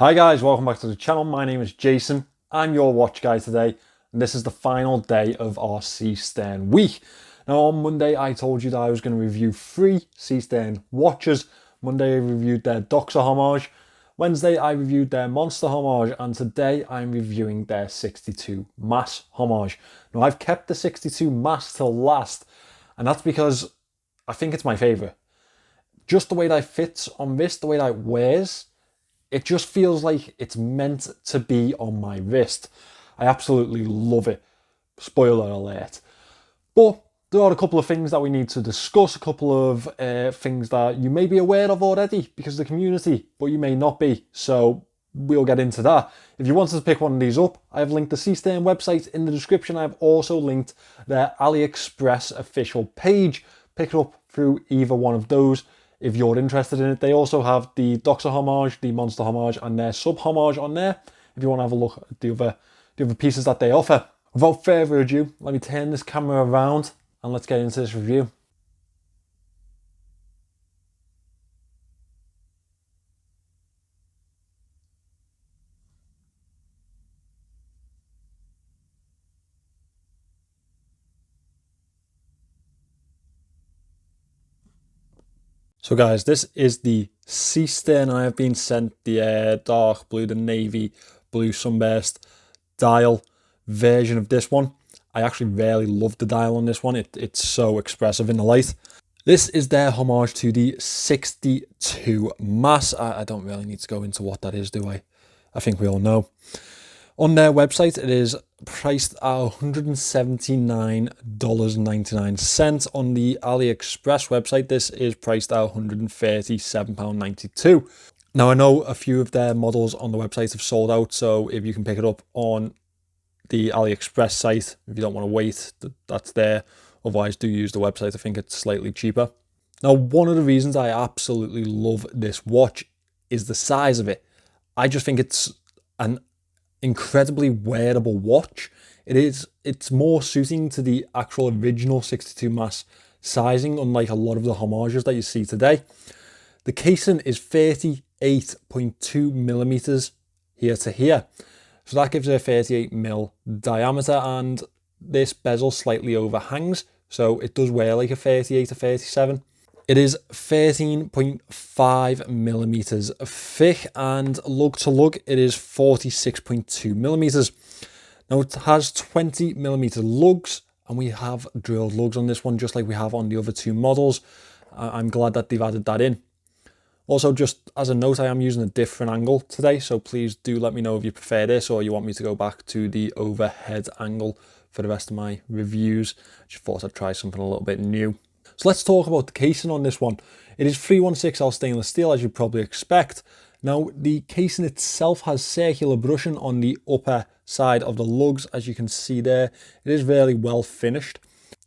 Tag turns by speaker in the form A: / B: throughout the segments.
A: Hi guys, welcome back to the channel. My name is Jason. I'm your watch guy today, and this is the final day of our Seestern week. Now on Monday I told you that I was going to review 3 Seestern watches. Monday I reviewed their Doxa Homage, Wednesday I reviewed their Monster Homage, and today I'm reviewing their 62Mas Homage. Now I've kept the 62Mas till last, and that's because I think it's my favourite. Just the way that it fits on wrist, the way that it wears, it just feels like it's meant to be on my wrist. I absolutely love it. Spoiler alert. But there are a couple of things that we need to discuss, a couple of things that you may be aware of already because of the community, but you may not be. So we'll get into that. If you wanted to pick one of these up, I have linked the Seestern website in the description. I've also linked their AliExpress official page. Pick it up through either one of those if you're interested in it. They also have the Doxa Homage, the Monster Homage, and their Sub Homage on there if you want to have a look at the other pieces that they offer. Without further ado, let me turn this camera around and let's get into this review. So guys, this is the Seestern. I have been sent the dark blue, the navy blue sunburst dial version of this one. I actually really love the dial on this one. It's so expressive in the light. This is their homage to the 62Mas. I don't really need to go into what that is, do I? I think we all know. On their website, it is priced at $179.99. On the AliExpress website, this is priced at £137.92. Now, I know a few of their models on the website have sold out, so if you can pick it up on the AliExpress site, if you don't want to wait, that's there. Otherwise, do use the website. I think it's slightly cheaper. Now, one of the reasons I absolutely love this watch is the size of it. I just think it's an incredibly wearable watch. It's more suiting to the actual original 62Mas sizing, unlike a lot of the homages that you see today. The casing is 38.2 millimeters here to here, so that gives it a 38 mil diameter, and this bezel slightly overhangs, so it does wear like a 38 to 37. It is 13.5 millimeters thick, and lug to lug it is 46.2 millimeters. Now it has 20 millimeter lugs, and we have drilled lugs on this one just like we have on the other 2 models. I'm glad that they've added that in. Also, just as a note, I am using a different angle today, so please do let me know if you prefer this or you want me to go back to the overhead angle for the rest of my reviews. Just thought I'd try something a little bit new. So let's talk about the casing on this one. It is 316L stainless steel, as you'd probably expect. Now, the casing itself has circular brushing on the upper side of the lugs, as you can see there. It is very well finished.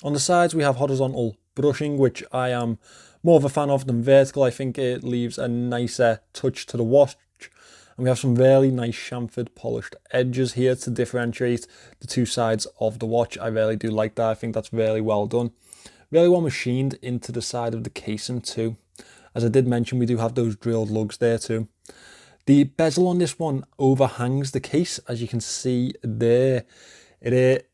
A: On the sides, we have horizontal brushing, which I am more of a fan of than vertical. I think it leaves a nicer touch to the watch. And we have some really nice chamfered polished edges here to differentiate the 2 sides of the watch. I really do like that. I think that's really well done. Really well machined into the side of the casing too. As I did mention, we do have those drilled lugs there too. The bezel on this one overhangs the case, as you can see there. It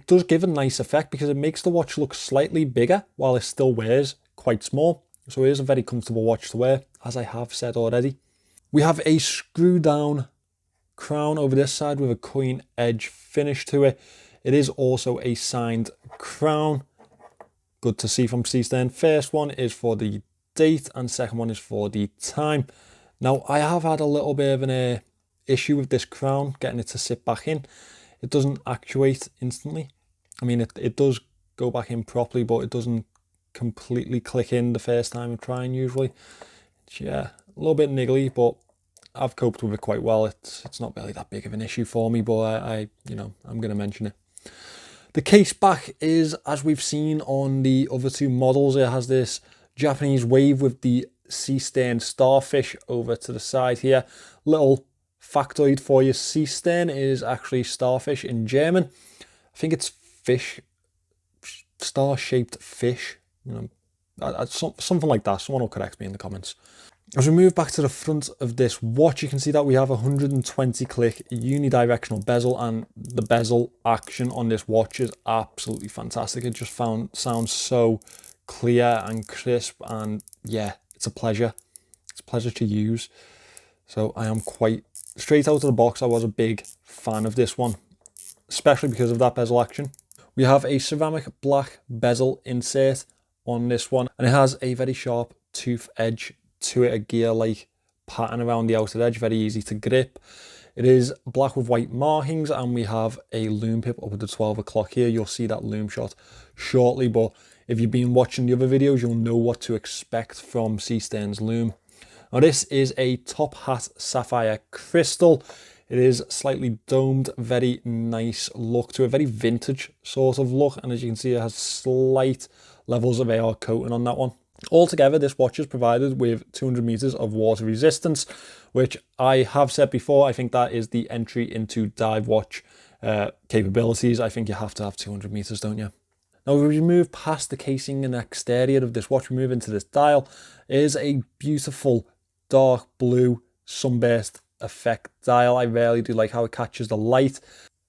A: does give a nice effect because it makes the watch look slightly bigger while it still wears quite small. So it is a very comfortable watch to wear, as I have said already. We have a screw down crown over this side with a coin edge finish to it. It is also a signed crown. Good to see from Seestern. First one is for the date and second one is for the time. Now, I have had a little bit of an issue with this crown, getting it to sit back in. It doesn't actuate instantly. I mean, it does go back in properly, but it doesn't completely click in the first time of trying usually. It's, yeah, a little bit niggly, but I've coped with it quite well. It's not really that big of an issue for me, but I'm going to mention it. The case back is, as we've seen on the other 2 models, it has this Japanese wave with the Seestern starfish over to the side here. Little factoid for you, Seestern is actually starfish in German. I think it's fish, star-shaped fish, something like that. Someone will correct me in the comments. As we move back to the front of this watch, you can see that we have a 120 click unidirectional bezel, and the bezel action on this watch is absolutely fantastic. It just sounds so clear and crisp, and yeah, it's a pleasure. It's a pleasure to use. So I am quite, straight out of the box, I was a big fan of this one, especially because of that bezel action. We have a ceramic black bezel insert on this one, and it has a very sharp tooth edge to it, a gear-like pattern around the outer edge, very easy to grip. It is black with white markings, and we have a lume pip up at the 12 o'clock here. You'll see that lume shot shortly, but if you've been watching the other videos, you'll know what to expect from Seestern's lume. Now this is a top hat sapphire crystal. It is slightly domed, very nice look to it, very vintage sort of look, and as you can see, it has slight levels of AR coating on that one. Altogether, this watch is provided with 200 meters of water resistance, which I have said before, I think that is the entry into dive watch capabilities. I think you have to have 200 meters, don't you? Now, if we move past the casing and exterior of this watch, we move into this dial. It is a beautiful dark blue sunburst effect dial. I really do like how it catches the light.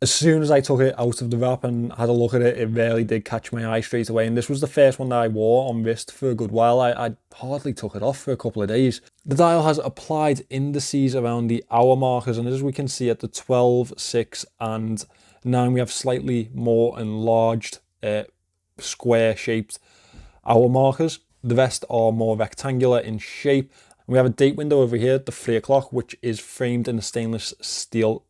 A: As soon as I took it out of the wrap and had a look at it, it really did catch my eye straight away. And this was the first one that I wore on wrist for a good while. I hardly took it off for a couple of days. The dial has applied indices around the hour markers, and as we can see at the 12, 6 and 9, we have slightly more enlarged square shaped hour markers. The rest are more rectangular in shape. We have a date window over here, the 3 o'clock, which is framed in a stainless steel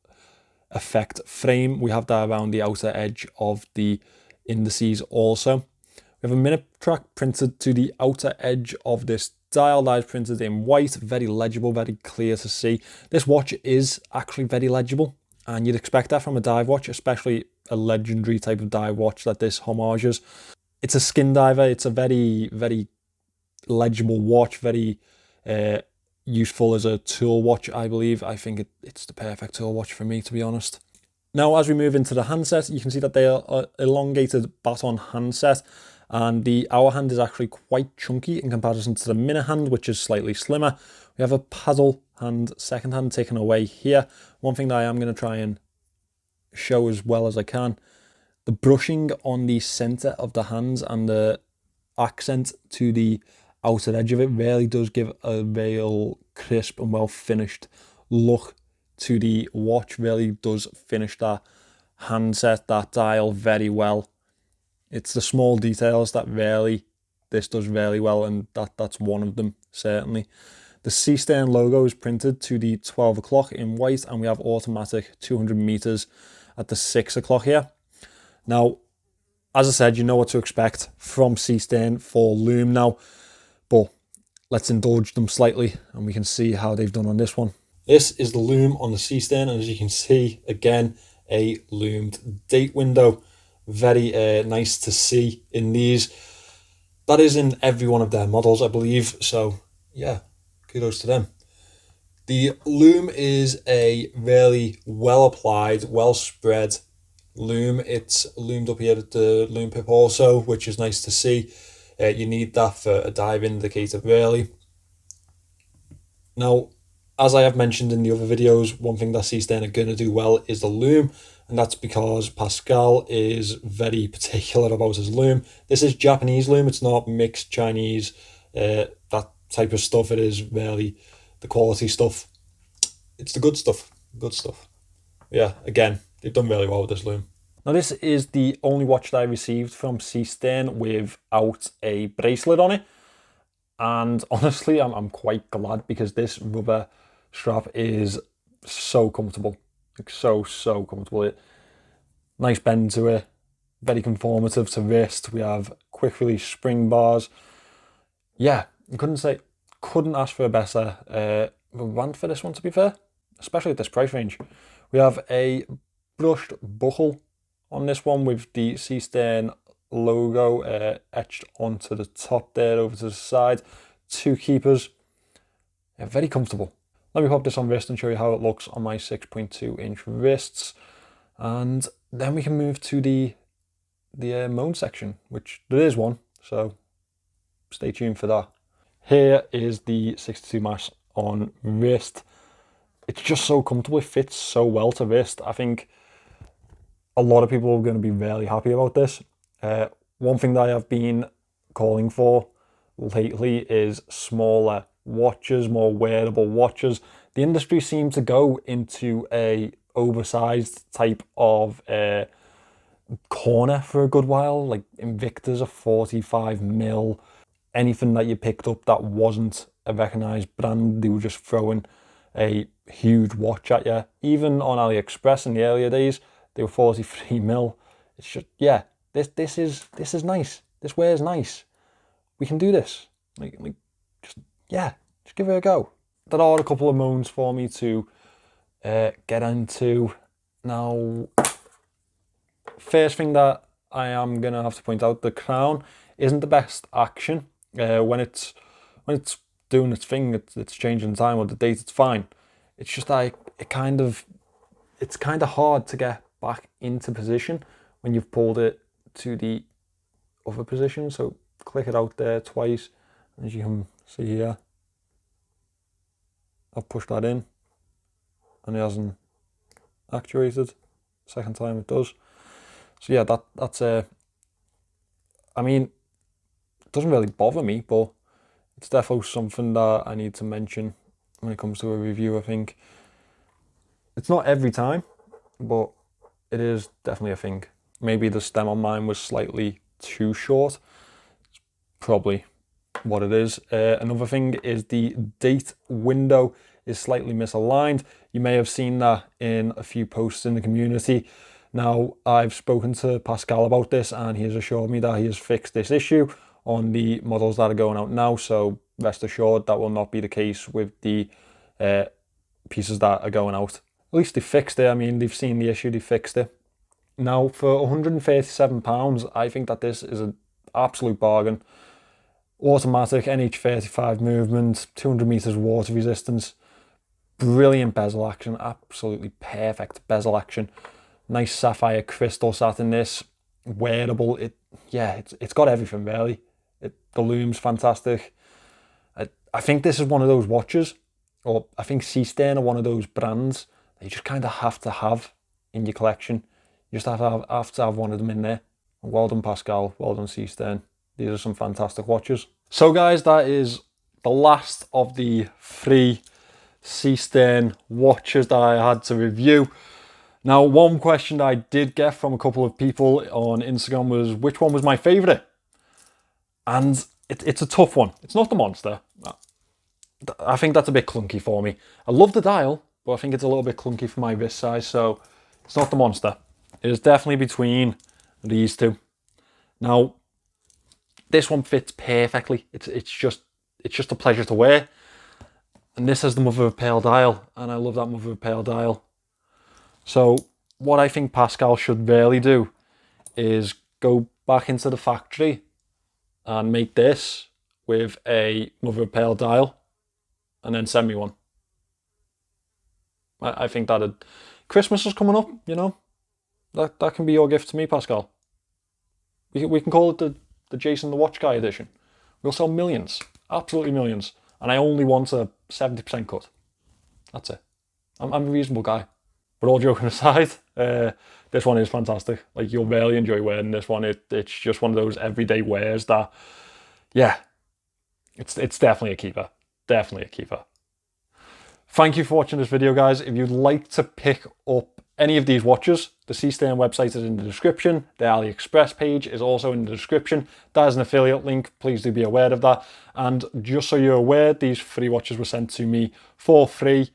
A: effect frame. We have that around the outer edge of the indices also. We have a minute track printed to the outer edge of this dial that is printed in white, very legible, very clear to see. This watch is actually very legible, and you'd expect that from a dive watch, especially a legendary type of dive watch that this homages. It's a skin diver. It's a very, very legible watch, very useful as a tool watch, I believe. I think it's the perfect tool watch for me, to be honest. Now, as we move into the handset, you can see that they are an elongated baton handset, and the hour hand is actually quite chunky in comparison to the minute hand, which is slightly slimmer. We have a paddle hand, second hand taken away here. One thing that I am going to try and show as well as I can, the brushing on the center of the hands and the accent to the outer edge of it really does give a real crisp and well finished look to the watch. Really does finish that handset, that dial very well. It's the small details that really this does really well, and that's one of them, certainly. The Seestern logo is printed to the 12 o'clock in white, and we have automatic 200 meters at the 6 o'clock here. Now, as I said, you know what to expect from Seestern for lume now, but let's indulge them slightly and we can see how they've done on this one. This is the lume on the Seestern, and as you can see, again, a lumed date window. Very nice to see in these. That is in every one of their models, I believe, so yeah, kudos to them. The lume is a really well applied, well spread lume. It's loomed up here at the lume pip also, which is nice to see. You need that for a dive indicator, really. Now, as I have mentioned in the other videos, one thing that Seestern are going to do well is the lume, and that's because Pascal is very particular about his lume. This is Japanese lume, it's not mixed Chinese, that type of stuff. It is really the quality stuff. It's the good stuff, Yeah, again, they've done really well with this lume. Now, this is the only watch that I received from Seestern without a bracelet on it. And honestly, I'm quite glad, because this rubber strap is so comfortable. Like so comfortable. Nice bend to it. Very conformative to wrist. We have quick release spring bars. Yeah, couldn't ask for a better band for this one, to be fair. Especially at this price range. We have a brushed buckle on this one with the Seestern logo etched onto the top there, over to the side. 2 keepers. Yeah, very comfortable. Let me pop this on wrist and show you how it looks on my 6.2 inch wrists. And then we can move to the moan section, which there is one, so stay tuned for that. Here is the 62Mas on wrist. It's just so comfortable. It fits so well to wrist. I think a lot of people are going to be really happy about this. One thing that I have been calling for lately is smaller watches, more wearable watches. The industry seems to go into a oversized type of corner for a good while. Like Invictus are 45 mil. Anything that you picked up that wasn't a recognized brand, they were just throwing a huge watch at you. Even on AliExpress in the earlier days, they were 43 mil. It's just, yeah, this is nice. This wears nice. We can do this. Just give it a go. There are a couple of moans for me to get into. Now, first thing that I am gonna have to point out, the crown isn't the best action. When it's doing its thing, it's changing time or the date, it's fine. It's just like it's kind of hard to get back into position when you've pulled it to the other position. So click it out there twice, as you can see here. I've pushed that in and it hasn't actuated. Second time it does. So yeah, that's I mean, it doesn't really bother me, but it's definitely something that I need to mention when it comes to a review. I think it's not every time, but it is definitely a thing. Maybe the stem on mine was slightly too short. It's probably what it is. Another thing is the date window is slightly misaligned. You may have seen that in a few posts in the community. Now, I've spoken to Pascal about this and he has assured me that he has fixed this issue on the models that are going out now, so rest assured that will not be the case with the pieces that are going out. At least they fixed it. I mean, they've seen the issue, they fixed it. Now, for £137, I think that this is an absolute bargain. Automatic NH35 movement, 200 meters water resistance, brilliant bezel action, absolutely perfect bezel action. Nice sapphire crystal sat in this, wearable. It's got everything really. The Lume's fantastic. I think this is one of those watches, or I think Seestern are one of those brands that you just kind of have to have in your collection. You just have to have one of them in there. Well done, Pascal. Well done, Seestern. These are some fantastic watches. So guys, that is the last of the 3 Seestern watches that I had to review. Now, one question that I did get from a couple of people on Instagram was which one was my favourite? And it's a tough one. It's not the Monster. I think that's a bit clunky for me. I love the dial, but I think it's a little bit clunky for my wrist size, so it's not the Monster. It is definitely between these two. Now, this one fits perfectly. It's just a pleasure to wear. And this has the mother of pearl dial, and I love that mother of pearl dial. So what I think Pascal should really do is go back into the factory and make this with a mother of pearl dial and then send me one. I think that Christmas is coming up, you know. That can be your gift to me, Pascal. We can call it the Jason the Watch Guy edition. We'll sell millions, absolutely millions. And I only want a 70% cut. That's it. I'm a reasonable guy. But all joking aside, this one is fantastic. Like, you'll really enjoy wearing this one. It's just one of those everyday wears that, yeah, it's definitely a keeper. Definitely a keeper. Thank you for watching this video, guys. If you'd like to pick up any of these watches, the Seestern website is in the description. The AliExpress page is also in the description. That is an affiliate link. Please do be aware of that. And just so you're aware, these 3 watches were sent to me for free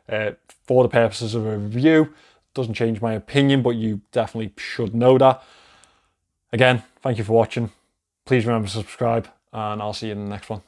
A: for the purposes of a review. Doesn't change my opinion, but you definitely should know that. Again, thank you for watching. Please remember to subscribe, and I'll see you in the next one.